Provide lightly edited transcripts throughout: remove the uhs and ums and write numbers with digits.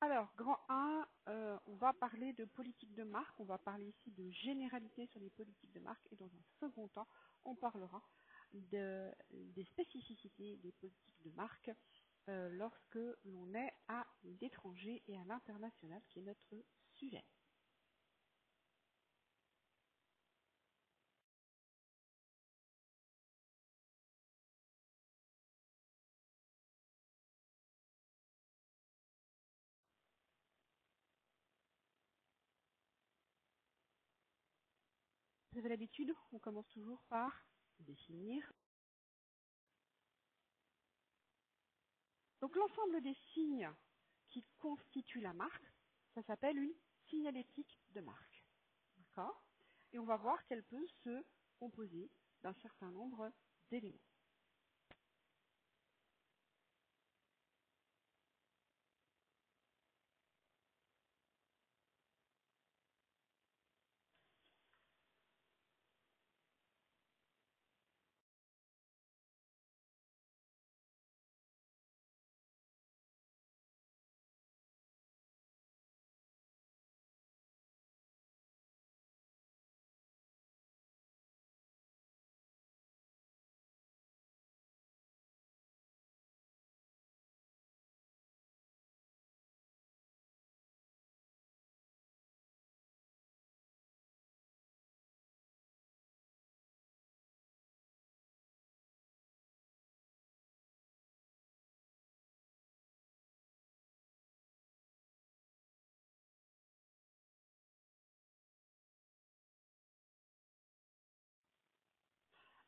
Alors, grand 1, on va parler de politique de marque, on va parler ici de généralité sur les politiques de marque et dans un second temps, on parlera des spécificités des politiques de marque lorsque l'on est à l'étranger et à l'international, qui est notre sujet. Vous avez l'habitude, on commence toujours par définir. Donc l'ensemble des signes qui constituent la marque, ça s'appelle une signalétique de marque. D'accord? Et on va voir qu'elle peut se composer d'un certain nombre d'éléments.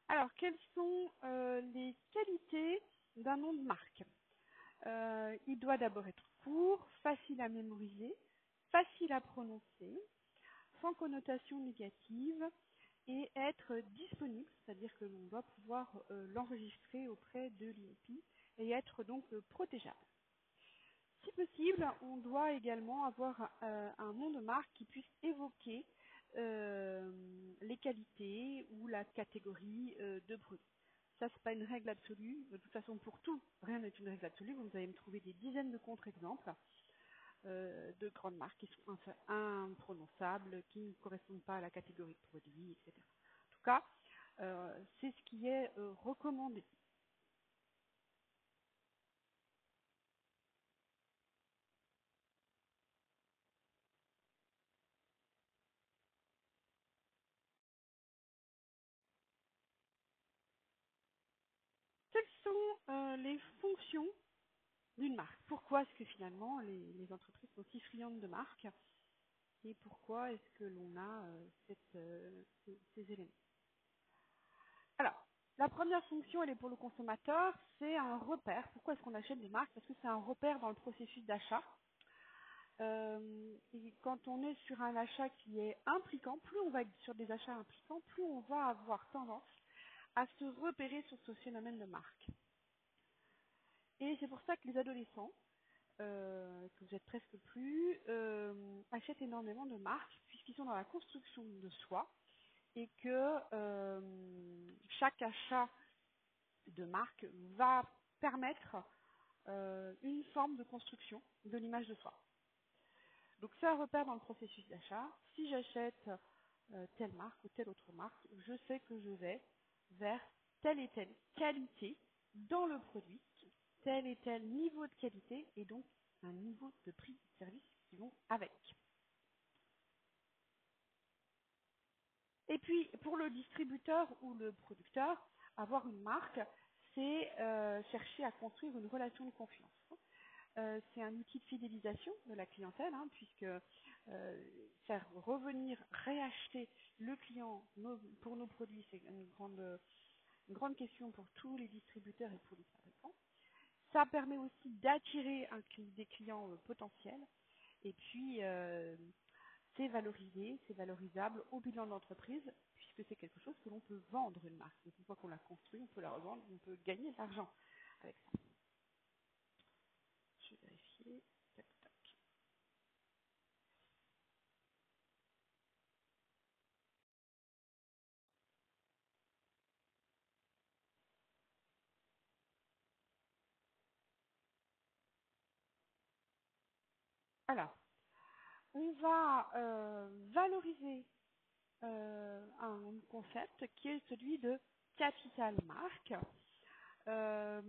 Alors, quelles sont les qualités d'un nom de marque? Il doit d'abord être court, facile à mémoriser, facile à prononcer, sans connotation négative et être disponible, c'est-à-dire que l'on doit pouvoir l'enregistrer auprès de l'INPI et être donc protégeable. Si possible, on doit également avoir un nom de marque qui puisse évoquer les qualités ou la catégorie de produit. Ça, c'est pas une règle absolue. De toute façon, pour tout, rien n'est une règle absolue. Vous allez me trouver des dizaines de contre-exemples de grandes marques qui sont imprononçables, qui ne correspondent pas à la catégorie de produit, etc. En tout cas, c'est ce qui est recommandé. Quelles sont les fonctions d'une marque? Pourquoi est-ce que finalement les entreprises sont si friandes de marques et pourquoi est-ce que l'on a ces éléments? Alors, la première fonction, elle est pour le consommateur, c'est un repère. Pourquoi est-ce qu'on achète des marques? Parce que c'est un repère dans le processus d'achat. Et quand on est sur un achat qui est impliquant, plus on va être sur des achats impliquants, plus on va avoir tendance à se repérer sur ce phénomène de marque. Et c'est pour ça que les adolescents, que vous êtes presque plus, achètent énormément de marques puisqu'ils sont dans la construction de soi et que chaque achat de marque va permettre une forme de construction de l'image de soi. Donc c'est un repère dans le processus d'achat. Si j'achète telle marque ou telle autre marque, je sais que je vais vers telle et telle qualité dans le produit, tel et tel niveau de qualité et donc un niveau de prix de service qui vont avec. Et puis pour le distributeur ou le producteur, avoir une marque, c'est chercher à construire une relation de confiance. C'est un outil de fidélisation de la clientèle, hein, puisque faire revenir, réacheter le client pour nos produits, c'est une grande question pour tous les distributeurs et pour les fabricants. Ça permet aussi d'attirer des clients potentiels. Et puis, c'est valorisé, c'est valorisable au bilan de l'entreprise, puisque c'est quelque chose que l'on peut vendre une marque. Donc, une fois qu'on l'a construit, on peut la revendre, on peut gagner de l'argent avec ça. Je vais vérifier. Tac, tac. Alors, on va valoriser un concept qui est celui de capital marque. Euh,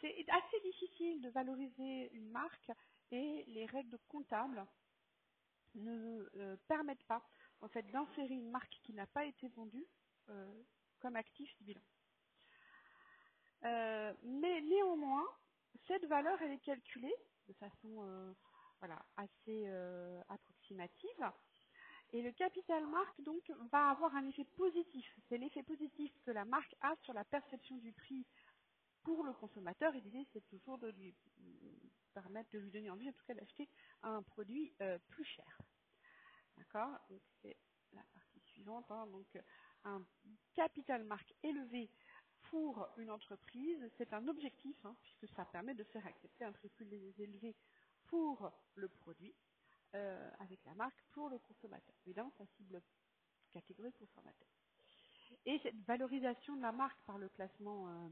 c'est assez difficile de valoriser une marque et les règles comptables ne permettent pas en fait d'insérer une marque qui n'a pas été vendue euh, comme actif du bilan. Mais néanmoins, cette valeur elle est calculée de façon voilà, assez approximative. Et le capital marque donc va avoir un effet positif. C'est l'effet positif que la marque a sur la perception du prix pour le consommateur. Et l'idée c'est toujours de lui permettre de lui donner envie, en tout cas d'acheter un produit plus cher. D'accord? Donc c'est la partie suivante. Hein. Donc un capital marque élevé pour une entreprise, c'est un objectif, hein, puisque ça permet de faire accepter un prix plus élevé pour le produit avec la marque pour le consommateur. Évidemment, ça cible catégorie consommateur. Et cette valorisation de la marque par le classement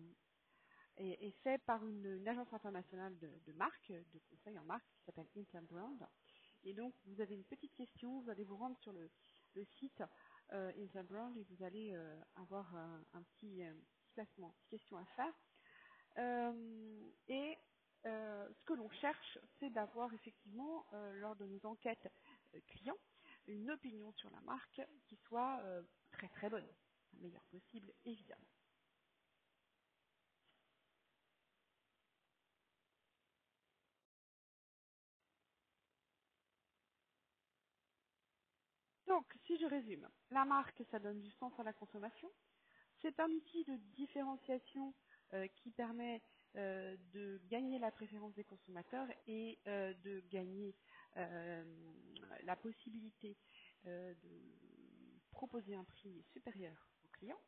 est faite par une agence internationale de marque, de conseil en marque, qui s'appelle Interbrand. Et donc, vous avez une petite question, vous allez vous rendre sur le site Interbrand et vous allez avoir un petit classement, une petite question à faire. Et ce que l'on cherche, c'est d'avoir effectivement, lors de nos enquêtes clients, une opinion sur la marque qui soit très très bonne, la meilleure possible évidemment. Donc, si je résume, la marque, ça donne du sens à la consommation. C'est un outil de différenciation qui permet de gagner la préférence des consommateurs et de gagner euh, la possibilité de proposer un prix supérieur aux clients.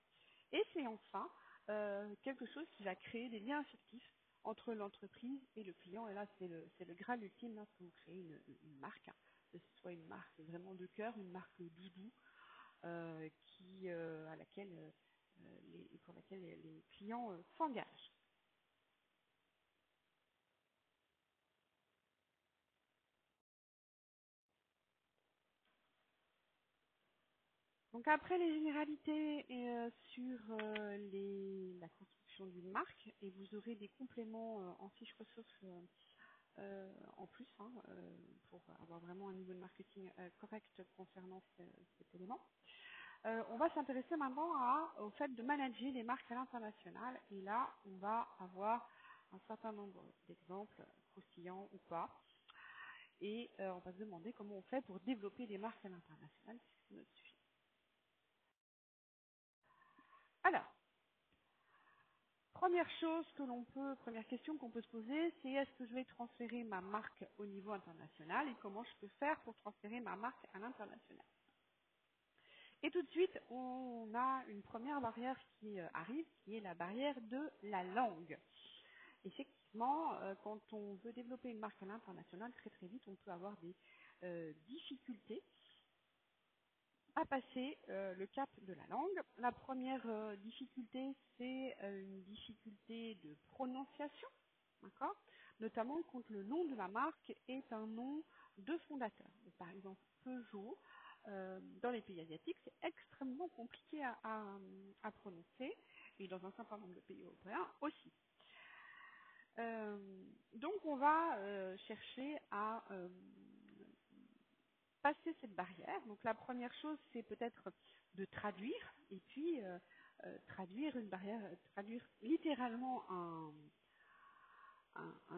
Et c'est enfin quelque chose qui va créer des liens affectifs entre l'entreprise et le client. Et là, c'est le graal ultime lorsque vous créez une marque, hein, que ce soit une marque vraiment de cœur, une marque doudou, à laquelle, pour laquelle les clients s'engagent. Donc après les généralités sur la construction d'une marque, et vous aurez des compléments en fiche ressources en plus, hein, pour avoir vraiment un niveau de marketing correct concernant cet élément. On va s'intéresser maintenant au fait de manager les marques à l'international. Et là, on va avoir un certain nombre d'exemples, croustillants ou pas. Et on va se demander comment on fait pour développer des marques à l'international. C'est notre sujet. Alors, première question qu'on peut se poser, c'est est-ce que je vais transférer ma marque au niveau international et comment je peux faire pour transférer ma marque à l'international. Et tout de suite, on a une première barrière qui arrive, qui est la barrière de la langue. Effectivement, quand on veut développer une marque à l'international, très très vite, on peut avoir des difficultés à passer le cap de la langue. La première difficulté, c'est une difficulté de prononciation, d'accord? Notamment quand le nom de la marque est un nom de fondateur. Par exemple, Peugeot, dans les pays asiatiques, c'est extrêmement compliqué à prononcer, et dans un certain nombre de pays européens aussi. Euh, donc on va chercher à passer cette barrière. Donc la première chose, c'est peut-être de traduire, et puis traduire une barrière, traduire littéralement un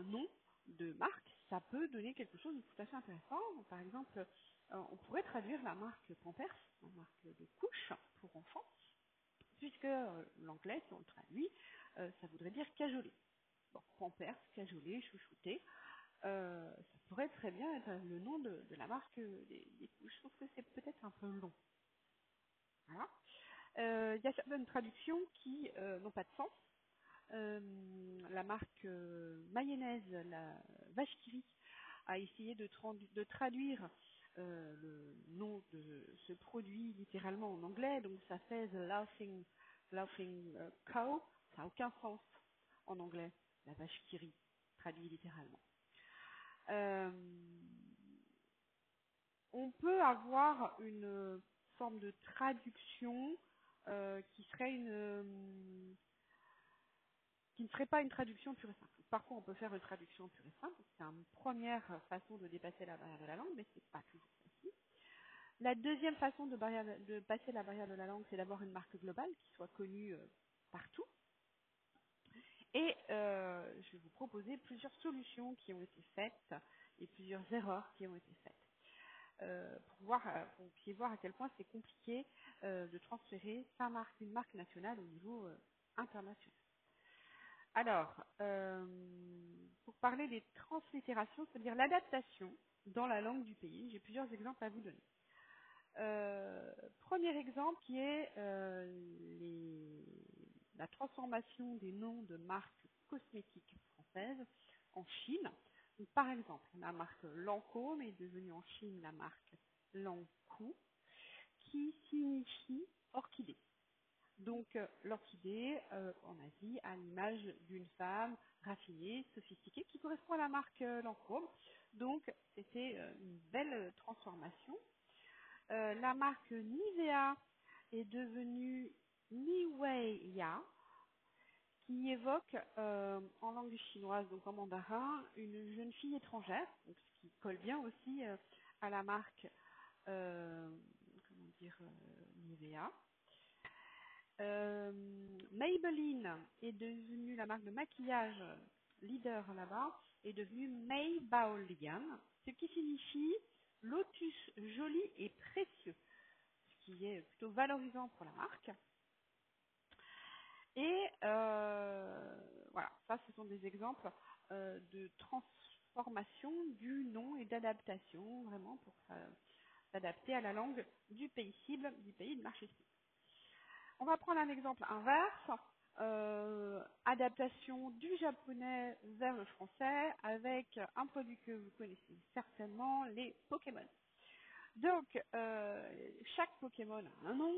nom de marque, ça peut donner quelque chose de tout à fait intéressant. Donc, par exemple, on pourrait traduire la marque Pampers, la marque de couche pour enfants, puisque l'anglais, si on le traduit, ça voudrait dire cajoler. Bon, Pampers, cajoler, chouchouter. Ça pourrait très bien être le nom de la marque des couches. Je trouve que c'est peut-être un peu long. Voilà. Il y a certaines traductions qui n'ont pas de sens. La marque mayonnaise, la vache qui rit, a essayé de traduire le nom de ce produit littéralement en anglais. Donc ça fait The Laughing Cow. Ça n'a aucun sens en anglais, la vache qui rit, traduit littéralement. Euh, on peut avoir une forme de traduction qui serait qui ne serait pas une traduction pure et simple. Parfois, on peut faire une traduction pure et simple. C'est une première façon de dépasser la barrière de la langue, mais c'est pas toujours facile. La deuxième façon de passer la barrière de la langue, c'est d'avoir une marque globale qui soit connue partout. Et je vais vous proposer plusieurs solutions qui ont été faites et plusieurs erreurs qui ont été faites. Pour que vous puissiez voir à quel point c'est compliqué de transférer une marque nationale au niveau international. Alors, pour parler des translittérations, c'est-à-dire l'adaptation dans la langue du pays, j'ai plusieurs exemples à vous donner. Premier exemple qui est la transformation des noms de marques cosmétiques françaises en Chine. Donc, par exemple, la marque Lancôme est devenue en Chine la marque Lankou, qui signifie orchidée. Donc, l'orchidée, en Asie, a l'image d'une femme raffinée, sophistiquée, qui correspond à la marque Lancôme. Donc, c'était une belle transformation. La marque Nivea est devenue Niweiya, qui évoque en langue chinoise, donc en mandarin, une jeune fille étrangère, donc ce qui colle bien aussi à la marque Nivea. Maybelline est devenue la marque de maquillage leader là-bas, est devenue Maybaulian, ce qui signifie lotus joli et précieux, ce qui est plutôt valorisant pour la marque. Et voilà, ça ce sont des exemples de transformation du nom et d'adaptation, vraiment pour s'adapter à la langue du pays cible, du pays de marché cible. On va prendre un exemple inverse, adaptation du japonais vers le français avec un produit que vous connaissez certainement, les Pokémon. Donc, chaque Pokémon a un nom,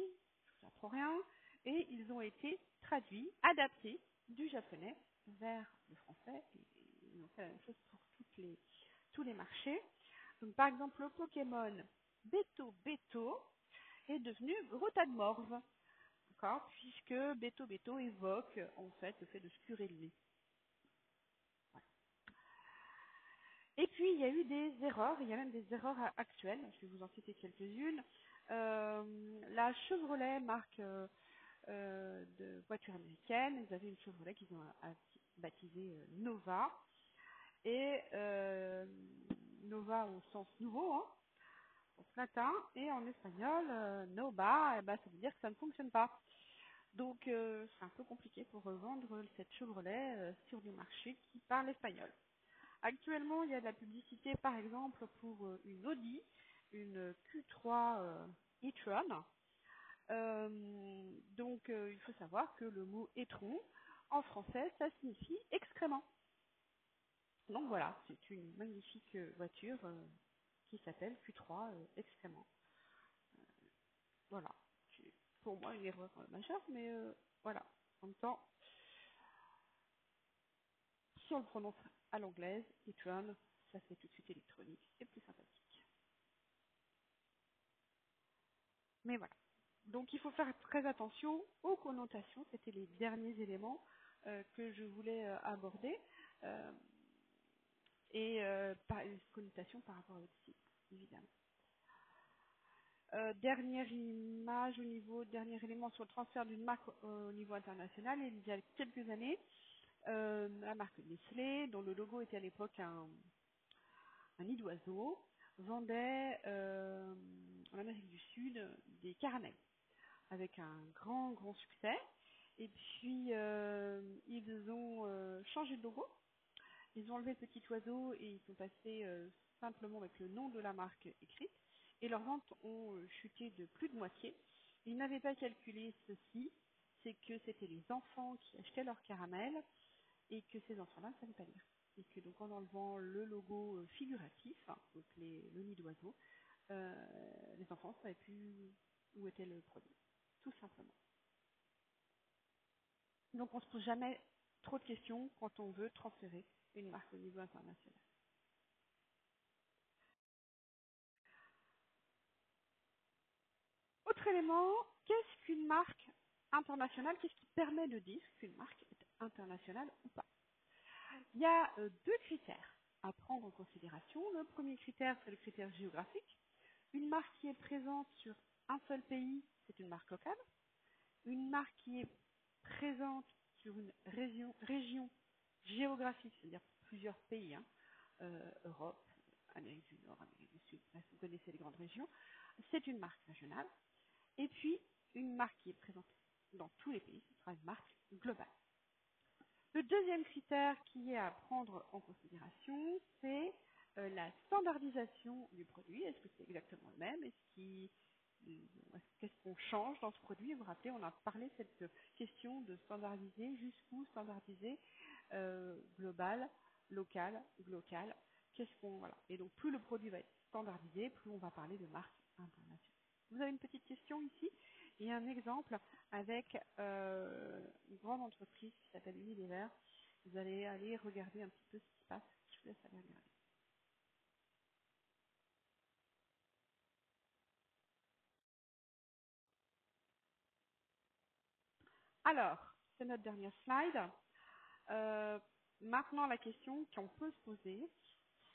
ça prend rien, et ils ont été traduits, adaptés du japonais vers le français, et ils ont fait la même chose pour tous les marchés. Donc, par exemple, le Pokémon Beto Beto est devenu Brotadmorve. D'accord, puisque Beto Beto évoque en fait le fait de se curer le nez. Voilà. Et puis il y a eu des erreurs, il y a même des erreurs actuelles, je vais vous en citer quelques-unes. La Chevrolet, marque de voiture américaine, ils avaient une Chevrolet qu'ils ont baptisée Nova. Et Nova au sens nouveau, hein, en latin, et en espagnol, Nova, ça veut dire que ça ne fonctionne pas. Donc, c'est un peu compliqué pour revendre cette Chevrolet sur le marché qui parle espagnol. Actuellement, il y a de la publicité, par exemple, pour une Audi, une Q3 e-tron. Donc, il faut savoir que le mot e-tron, en français, ça signifie excrément. Donc voilà, c'est une magnifique voiture qui s'appelle Q3 excrément. Voilà. C'est pour moi une erreur majeure, mais voilà. En même temps, si on le prononce à l'anglaise, e-tron, ça fait tout de suite électronique, c'est plus sympathique. Mais voilà. Donc il faut faire très attention aux connotations, c'était les derniers éléments que je voulais aborder, et par les connotations par rapport au site, évidemment. Dernière image dernier élément sur le transfert d'une marque au niveau international, il y a quelques années, la marque Nestlé, dont le logo était à l'époque un nid d'oiseau, vendait en Amérique du Sud des caramels avec un grand succès. Et puis ils ont changé de logo, ils ont enlevé le petit oiseau et ils sont passés simplement avec le nom de la marque écrite. Et leurs ventes ont chuté de plus de moitié. Ils n'avaient pas calculé ceci, c'est que c'était les enfants qui achetaient leurs caramels et que ces enfants-là ne savaient pas lire. Et que donc en enlevant le logo figuratif, hein, donc le nid d'oiseau, les enfants ne savaient plus où était le produit, tout simplement. Donc on ne se pose jamais trop de questions quand on veut transférer une marque au niveau international. Autre élément, qu'est-ce qu'une marque internationale? Qu'est-ce qui permet de dire qu'une marque est internationale ou pas? Il y a deux critères à prendre en considération. Le premier critère, c'est le critère géographique. Une marque qui est présente sur un seul pays, c'est une marque locale. Une marque qui est présente sur une région géographique, c'est-à-dire plusieurs pays, hein, Europe, Amérique du Nord, Amérique du Sud, bref, vous connaissez les grandes régions, c'est une marque régionale. Et puis, une marque qui est présente dans tous les pays, ce sera une marque globale. Le deuxième critère qui est à prendre en considération, c'est la standardisation du produit. Est-ce que c'est exactement le même? Qu'est-ce qu'on change dans ce produit? Vous vous rappelez, on a parlé de cette question de standardiser, jusqu'où standardiser, global, local, glocal. Voilà. Et donc, plus le produit va être standardisé, plus on va parler de marque internationale. Vous avez une petite question ici et un exemple avec une grande entreprise qui s'appelle Unilever. Vous allez aller regarder un petit peu ce qui se passe. Je vous laisse aller regarder. Alors, c'est notre dernière slide. Euh, Maintenant, la question qu'on peut se poser,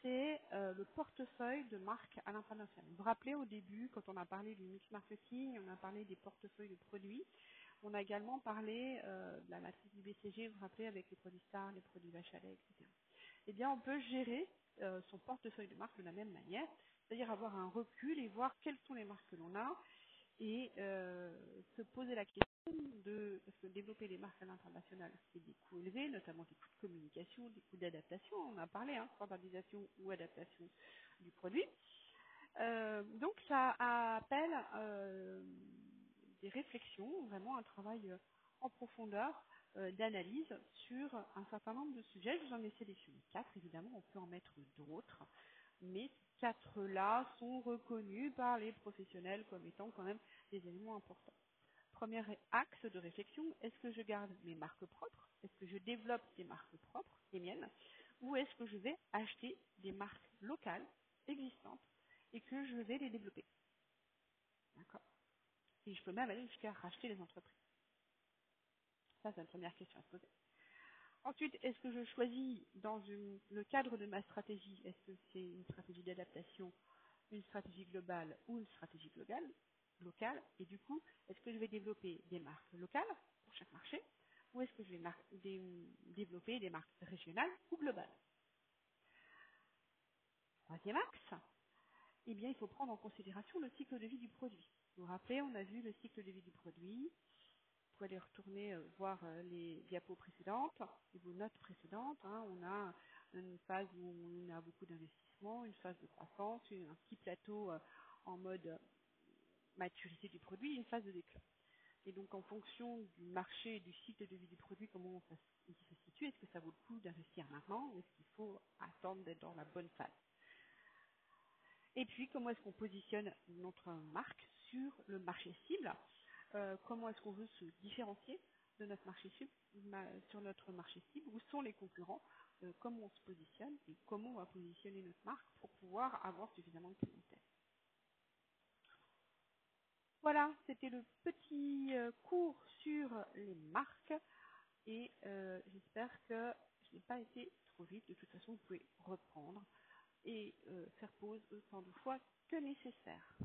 c'est le portefeuille de marques à l'international. Vous vous rappelez au début, quand on a parlé du mix marketing, on a parlé des portefeuilles de produits. On a également parlé de la matrice du BCG, vous vous rappelez, avec les produits stars, les produits Bachelet, etc. Eh bien, on peut gérer son portefeuille de marques de la même manière, c'est-à-dire avoir un recul et voir quelles sont les marques que l'on a et se poser la question parce que développer les marques à l'international, c'est des coûts élevés, notamment des coûts de communication, des coûts d'adaptation, on en a parlé, hein, standardisation ou adaptation du produit. Donc ça appelle des réflexions, vraiment un travail en profondeur d'analyse sur un certain nombre de sujets. Je vous en ai sélectionné 4, évidemment, on peut en mettre d'autres, mais ces 4-là sont reconnus par les professionnels comme étant quand même des éléments importants. Premier axe de réflexion, est-ce que je garde mes marques propres? Est-ce que je développe des marques propres, les miennes? Ou est-ce que je vais acheter des marques locales existantes et que je vais les développer? D'accord. Et je peux même aller jusqu'à racheter les entreprises. Ça, c'est la première question à se poser. Ensuite, est-ce que je choisis dans le cadre de ma stratégie, est-ce que c'est une stratégie d'adaptation, une stratégie globale ou une stratégie locale? Et du coup, est-ce que je vais développer des marques locales pour chaque marché ou est-ce que je vais développer des marques régionales ou globales? Troisième axe, eh bien, il faut prendre en considération le cycle de vie du produit. Vous vous rappelez, on a vu le cycle de vie du produit. Vous pouvez aller retourner voir les diapos précédentes et vos notes précédentes. Hein. On a une phase où on a beaucoup d'investissement, une phase de croissance, un petit plateau en mode maturité du produit, une phase de déclin. Et donc, en fonction du marché et du cycle de vie du produit, comment il se situe, est-ce que ça vaut le coup d'investir maintenant ou est-ce qu'il faut attendre d'être dans la bonne phase? Et puis, comment est-ce qu'on positionne notre marque sur le marché cible? Comment est-ce qu'on veut se différencier de notre marché cible, sur notre marché cible? Où sont les concurrents? Comment on se positionne et comment on va positionner notre marque pour pouvoir avoir suffisamment de clientèle? Voilà, c'était le petit cours sur les marques et j'espère que je n'ai pas été trop vite. De toute façon, vous pouvez reprendre et faire pause autant de fois que nécessaire.